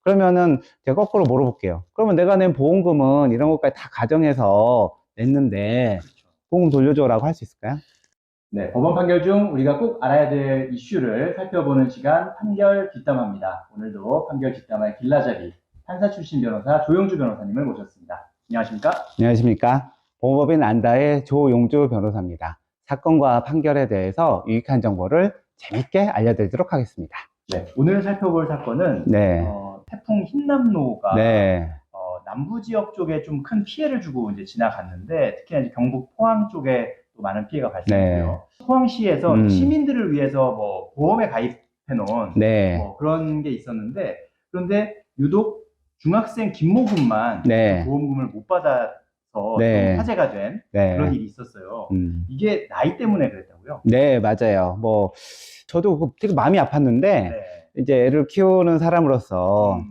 그러면은 제가 거꾸로 물어볼게요. 그러면 내가 낸 보험금은 이런 것까지 다 가정해서 냈는데 보험금 돌려줘라고 할 수 있을까요? 네, 법원 판결 중 우리가 꼭 알아야 될 이슈를 살펴보는 시간 판결 뒷담화입니다. 오늘도 판결 뒷담화의 길라잡이 판사 출신 변호사 조용주 변호사님을 모셨습니다. 안녕하십니까? 안녕하십니까? 보험법인 안다의 조용주 변호사입니다. 사건과 판결에 대해서 유익한 정보를 재밌게 알려드리도록 하겠습니다. 네, 오늘 살펴볼 사건은 네. 태풍 흰남노가 네. 남부 지역 쪽에 좀 큰 피해를 주고 이제 지나갔는데 특히나 이제 경북 포항 쪽에 또 많은 피해가 발생했고요. 포항시에서 시민들을 위해서 뭐 보험에 가입해 놓은 뭐 그런 게 있었는데 그런데 유독 중학생 김모군만 보험금을 못 받아서 좀 화제가 된 그런 일이 있었어요. 이게 나이 때문에 그랬다고요? 네, 맞아요. 뭐 저도 되게 마음이 아팠는데 이제 애를 키우는 사람으로서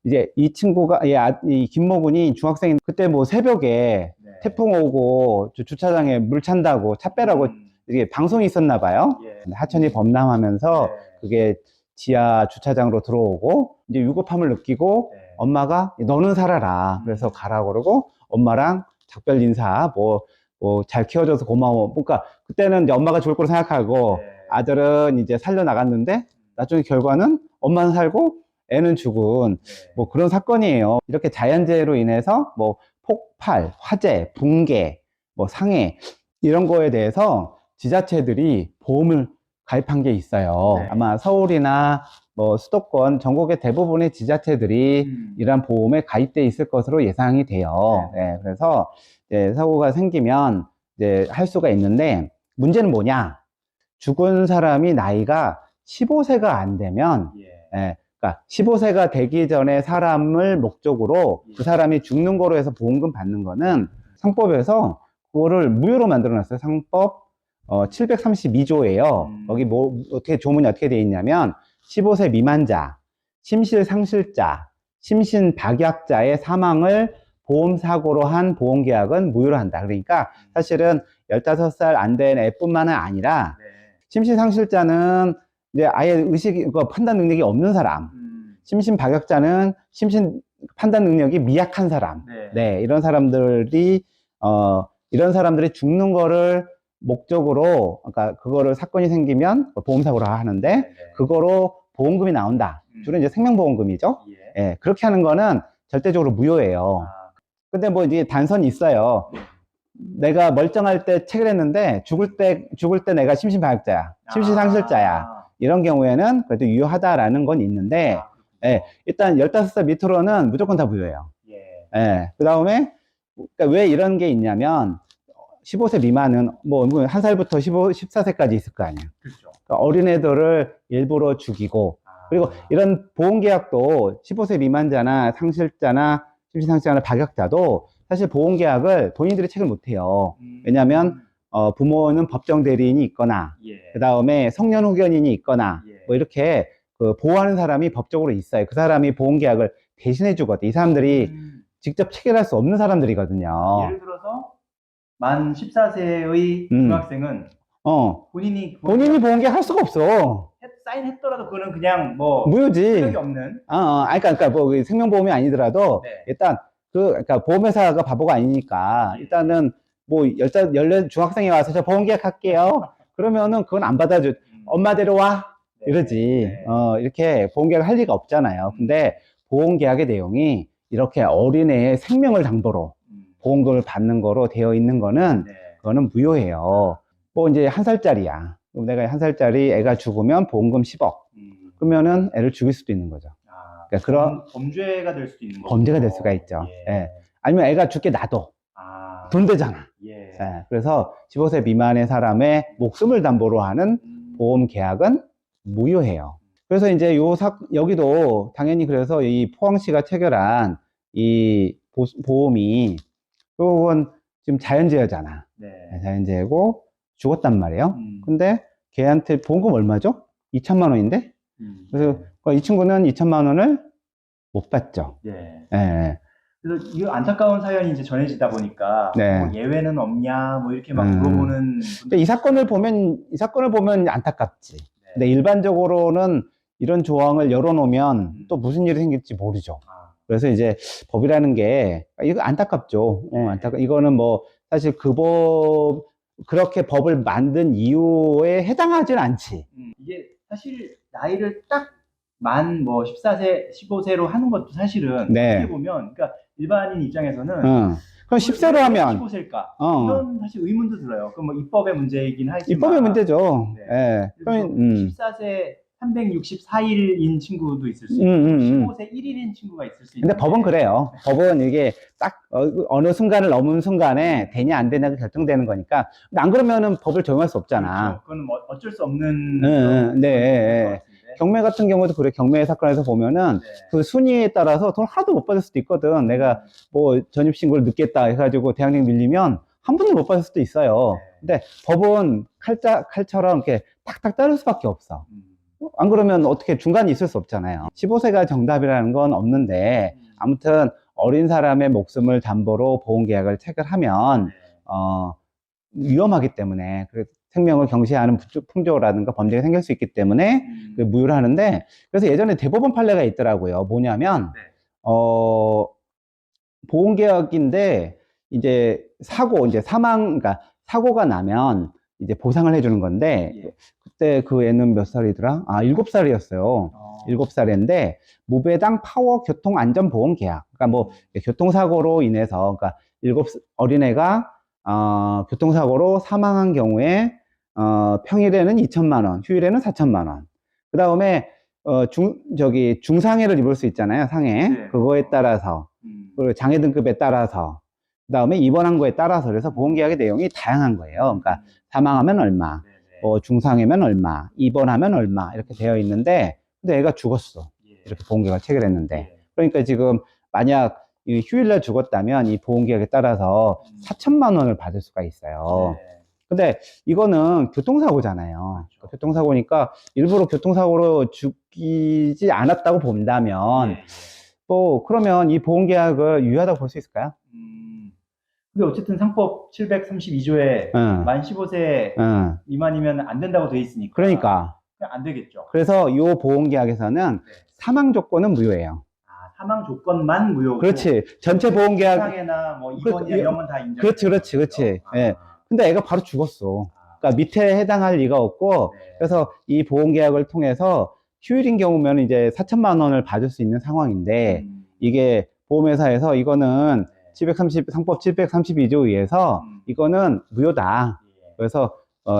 이제 이 친구가 이 김모군이 중학생인 그때 뭐 새벽에 태풍 오고 주차장에 물 찬다고 차 빼라고 이게 방송이 있었나 봐요. 하천이 범람하면서 그게 지하 주차장으로 들어오고 이제 위급함을 느끼고 엄마가 너는 살아라 그래서 가라고 그러고 엄마랑 작별 인사 뭐 잘 키워줘서 고마워. 그러니까 그때는 이제 엄마가 좋을 거로 생각하고 아들은 이제 살려 나갔는데 나중에 결과는 엄마는 살고 애는 죽은 뭐 그런 사건이에요. 이렇게 자연재해로 인해서 뭐 폭발, 화재, 붕괴, 뭐 상해 이런 거에 대해서 지자체들이 보험을 가입한 게 있어요. 아마 서울이나 뭐 수도권 전국의 대부분의 지자체들이 이런 보험에 가입돼 있을 것으로 예상이 돼요. 그래서 이제 사고가 생기면 이제 할 수가 있는데 문제는 뭐냐? 죽은 사람이 나이가 15세가 안 되면 그러니까 15세가 되기 전에 사람을 목적으로 그 사람이 죽는 거로 해서 보험금 받는 거는 상법에서 그거를 무효로 만들어 놨어요. 상법 732조예요. 거기 뭐 어떻게 조문이 어떻게 되어 있냐면 15세 미만자, 심실상실자, 심신박약자의 사망을 보험사고로 한 보험계약은 무효로 한다. 그러니까 사실은 15살 안 된 애뿐만 아니라 심신상실자는 이제 아예 의식, 판단 능력이 없는 사람, 심신박약자는 판단 능력이 미약한 사람, 이런 사람들이 이런 사람들이 죽는 거를 목적으로, 그러니까 그거를 사건이 생기면 보험사고를 하는데 그거로 보험금이 나온다. 주로 이제 생명보험금이죠. 그렇게 하는 거는 절대적으로 무효예요. 근데 뭐 이제 단선이 있어요. 내가 멀쩡할 때 체결했는데 죽을 때 내가 심신박약자야, 심신상실자야. 이런 경우에는 그래도 유효하다라는 건 있는데 일단 15살 밑으로는 무조건 다 무효예요. 그 다음에 그러니까 왜 이런 게 있냐면 15세 미만은 뭐 1살부터 14세까지 있을 거 아니에요. 그렇죠. 그러니까 어린애들을 일부러 죽이고 그리고 이런 보험계약도 15세 미만자나 상실자나 심신상실자나 박약자도 사실 보험계약을 본인들이 체결 못해요. 왜냐하면 부모는 법정 대리인이 있거나 그 다음에 성년 후견인이 있거나 뭐 이렇게 그 보호하는 사람이 법적으로 있어요. 그 사람이 보험계약을 대신해 주거든. 이 사람들이 직접 체결할 수 없는 사람들이거든요. 예를 들어서 만 14세의 중학생은 본인이 보험계약 할 수가 없어. 사인했더라도 그거는 그냥 뭐 무효지. 효력이 없는. 그러니까 뭐 생명보험이 아니더라도 일단 그러니까 보험회사가 바보가 아니니까 일단은 뭐 14 중학생이 와서 저 보험계약 할게요. 그러면은 그건 안 받아줘. 엄마 데려와 이러지. 이렇게 보험계약 할 리가 없잖아요. 근데 보험계약의 내용이 이렇게 어린애의 생명을 담보로 보험금을 받는 거로 되어 있는 거는 그거는 무효해요. 뭐 이제 1살짜리야. 내가 1살짜리 애가 죽으면 보험금 10억. 그러면은 애를 죽일 수도 있는 거죠. 그러니까 그런 범죄가 될 수도 있는 거죠. 범죄가 될 수가 있죠. 아니면 애가 죽게 놔둬. 돈 되잖아. 그래서 15세 미만의 사람의 목숨을 담보로 하는 보험 계약은 무효해요. 그래서 이제 여기도 당연히 그래서 이 포항시가 체결한 이 보험이 그건 지금 자연재해잖아. 자연재해고 죽었단 말이에요. 근데 걔한테 보험금 얼마죠? 2천만 원인데? 그래서 이 친구는 2천만 원을 못 받죠. 그래서 이 안타까운 사연이 이제 전해지다 보니까 뭐 예외는 없냐 뭐 이렇게 막 물어보는 이 사건을 보면 안타깝지. 근데 일반적으로는 이런 조항을 열어놓으면 또 무슨 일이 생길지 모르죠. 그래서 이제 법이라는 게, 이거 안타깝죠. 이거는 뭐, 사실 그렇게 법을 만든 이유에 해당하진 않지. 이게 사실 나이를 딱 뭐 14세, 15세로 하는 것도 사실은 네. 어떻게 보면, 그러니까 일반인 입장에서는 그럼 10세로 하면 15세일까? 이런 사실 의문도 들어요. 그럼 뭐 입법의 문제이긴 하지만 입법의 문제죠. 네. 그럼 14세 364일인 친구도 있을 수 있고 15세 1일인 친구가 있을 수 있는데 근데 법은 그래요. 법은 이게 딱 어느 순간을 넘은 순간에 되냐 안 되냐가 결정되는 거니까. 근데 안 그러면은 법을 적용할 수 없잖아. 그렇죠. 그건 뭐 어쩔 수 없는 네. 경매 같은 경우도 그래. 경매 사건에서 보면은 그 순위에 따라서 돈 하나도 못 받을 수도 있거든. 내가 뭐 전입신고를 늦겠다 해가지고 대항력 밀리면 한 푼도 못 받을 수도 있어요. 근데 법은 칼처럼 이렇게 탁탁 자를 수밖에 없어. 안 그러면 어떻게 중간이 있을 수 없잖아요. 15세가 정답이라는 건 없는데 아무튼 어린 사람의 목숨을 담보로 보험계약을 체결하면 위험하기 때문에 생명을 경시하는 풍조라든가 범죄가 생길 수 있기 때문에 무효를 하는데, 그래서 예전에 대법원 판례가 있더라고요. 뭐냐면 보험계약인데 이제 이제 그러니까 사고가 나면 이제 보상을 해주는 건데 그때 그 애는 몇 살이더라? 7살이었어요. 7살인데 무배당 파워 교통안전보험 계약. 그러니까 뭐 교통사고로 인해서, 그러니까 어린애가 교통사고로 사망한 경우에 평일에는 2천만 원, 휴일에는 4천만 원. 그 다음에 중상해를 입을 수 있잖아요. 상해. 그거에 따라서, 그리고 장애 등급에 따라서, 그 다음에 입원한 거에 따라서. 그래서 보험계약의 내용이 다양한 거예요. 그러니까 사망하면 얼마, 중상해면 얼마, 입원하면 얼마, 이렇게 되어 있는데, 근데 애가 죽었어. 이렇게 보험계약을 체결했는데. 그러니까 지금 만약 휴일날 죽었다면 이 보험계약에 따라서 4천만 원을 받을 수가 있어요. 근데 이거는 교통사고잖아요. 교통사고니까 일부러 교통사고로 죽이지 않았다고 본다면 뭐 그러면 이 보험계약을 유효하다고 볼 수 있을까요? 근데 어쨌든 상법 732조에 만 15세 미만이면 안 된다고 돼 있으니까. 그러니까 그냥 안 되겠죠. 그래서 이 보험계약에서는 사망 조건은 무효예요. 사망 조건만 무효고. 그렇지. 전체 보험계약. 상해나 뭐 입원이나 이런 건 다 인정. 그렇지. 근데 애가 바로 죽었어. 그러니까 밑에 해당할 리가 없고, 그래서 이 보험계약을 통해서 휴일인 경우면 이제 4천만 원을 받을 수 있는 상황인데, 이게 보험회사에서 이거는 상법 732조에 의해서 이거는 무효다. 그래서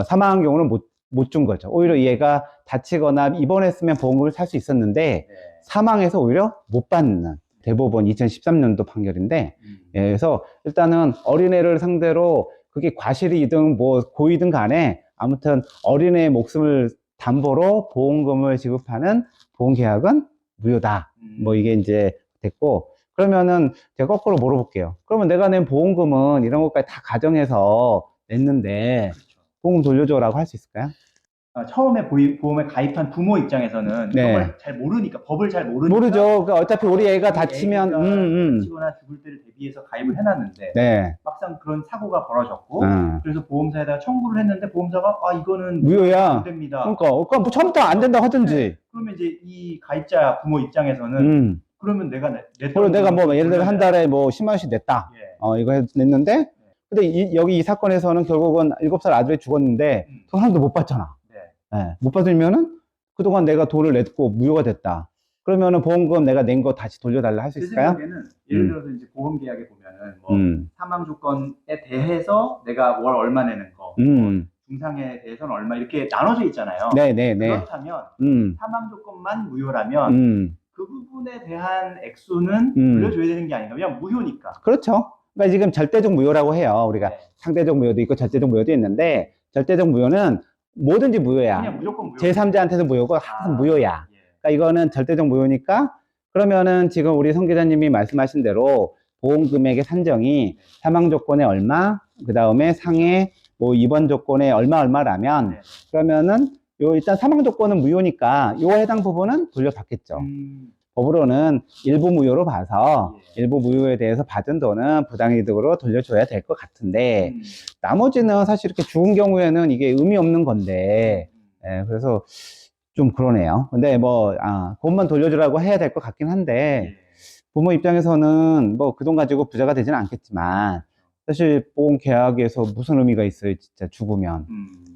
사망한 경우는 못 준 거죠. 오히려 얘가 다치거나 입원했으면 보험금을 살 수 있었는데 사망해서 오히려 못 받는, 대법원 2013년도 판결인데, 그래서 일단은 어린애를 상대로 그게 과실이든 뭐 고의든 간에 아무튼 어린애의 목숨을 담보로 보험금을 지급하는 보험계약은 무효다. 뭐 이게 이제 됐고, 그러면은 제가 거꾸로 물어볼게요. 그러면 내가 낸 보험금은 이런 것까지 다 가정해서 냈는데 보험금 돌려줘라고 할 수 있을까요? 처음에 보험에 가입한 부모 입장에서는 정말 잘 모르니까, 법을 잘 모르니까. 모르죠. 그러니까 어차피 우리 애가 다치면 다치거나 죽을 때를 대비해서 가입을 해놨는데 막상 그런 사고가 벌어졌고 그래서 보험사에다가 청구를 했는데 보험사가 이거는 무효야. 안 됩니다. 그러니까 뭐 처음부터 안 된다고 하든지. 그러면 이제 이 가입자 부모 입장에서는 그러면 내가 뭐 예를 들어 한 달에 뭐 10만 원씩 냈다. 이거 냈는데 근데 여기 이 사건에서는 결국은 7살 아들이 죽었는데 돈 하나도 못 받잖아. 못 받으면은 그동안 내가 돈을 냈고 무효가 됐다. 그러면은 보험금 내가 낸 거 다시 돌려달라 할 수 있을까요? 제 생각에는 예를 들어서 이제 보험 계약에 보면은 뭐 사망 조건에 대해서 내가 월 얼마 내는 거, 뭐 중상해에 대해서는 얼마 이렇게 나눠져 있잖아요. 그렇다면 사망 조건만 무효라면 그 부분에 대한 액수는 돌려줘야 되는 게 아닌가? 그냥 무효니까. 그렇죠. 그러니까 지금 절대적 무효라고 해요. 우리가 상대적 무효도 있고 절대적 무효도 있는데, 절대적 무효는 뭐든지 무효야. 그냥 무조건 무효. 제3자한테도 무효고 항상 무효야. 그러니까 이거는 절대적 무효니까, 그러면은 지금 우리 성 기자님이 말씀하신 대로 보험 금액의 산정이 사망 조건에 얼마, 그 다음에 상해 뭐 입원 조건에 얼마라면 그러면은 일단 사망 조건은 무효니까 요 해당 부분은 돌려받겠죠. 법으로는 일부 무효로 봐서 일부 무효에 대해서 받은 돈은 부당이득으로 돌려줘야 될 것 같은데, 나머지는 사실 이렇게 죽은 경우에는 이게 의미 없는 건데, 그래서 좀 그러네요. 근데 뭐, 돈만 돌려주라고 해야 될 것 같긴 한데, 예. 부모 입장에서는 뭐 그 돈 가지고 부자가 되지는 않겠지만, 사실 보험 계약에서 무슨 의미가 있어요, 진짜 죽으면.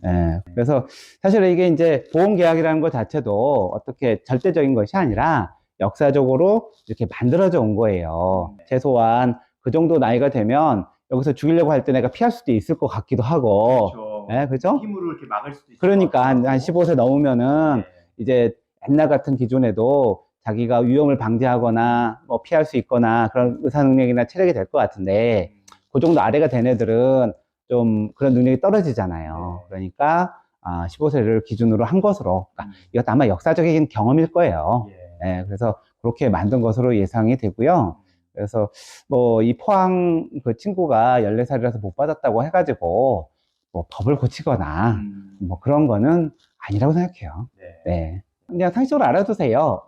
예. 그래서 사실 이게 이제 보험 계약이라는 것 자체도 어떻게 절대적인 것이 아니라 역사적으로 이렇게 만들어져 온 거예요. 최소한 그 정도 나이가 되면 여기서 죽이려고 할 때 내가 피할 수도 있을 것 같기도 하고. 그렇죠. 예, 그죠? 힘으로 이렇게 막을 수도 있을 그러니까 것 같기도 한 하고. 15세 넘으면은 네. 이제 옛날 같은 기준에도 자기가 위험을 방지하거나 뭐 피할 수 있거나 그런 의사 능력이나 체력이 될 것 같은데 그 정도 아래가 된 애들은 좀 그런 능력이 떨어지잖아요. 네. 그러니까 15세를 기준으로 한 것으로, 그러니까 이것도 아마 역사적인 경험일 거예요. 예. 예, 그래서 그렇게 만든 것으로 예상이 되고요. 그래서 뭐 이 포항 그 친구가 14살이라서 못 받았다고 해가지고 뭐 법을 고치거나 뭐 그런 거는 아니라고 생각해요. 네. 네. 그냥 상식적으로 알아두세요.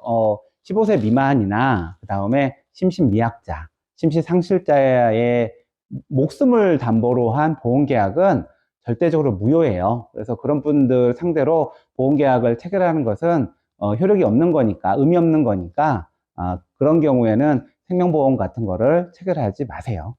15세 미만이나 그 다음에 심신미약자, 심신상실자의 목숨을 담보로 한 보험계약은 절대적으로 무효예요. 그래서 그런 분들 상대로 보험계약을 체결하는 것은 효력이 없는 거니까, 의미 없는 거니까 그런 경우에는 생명보험 같은 거를 체결하지 마세요.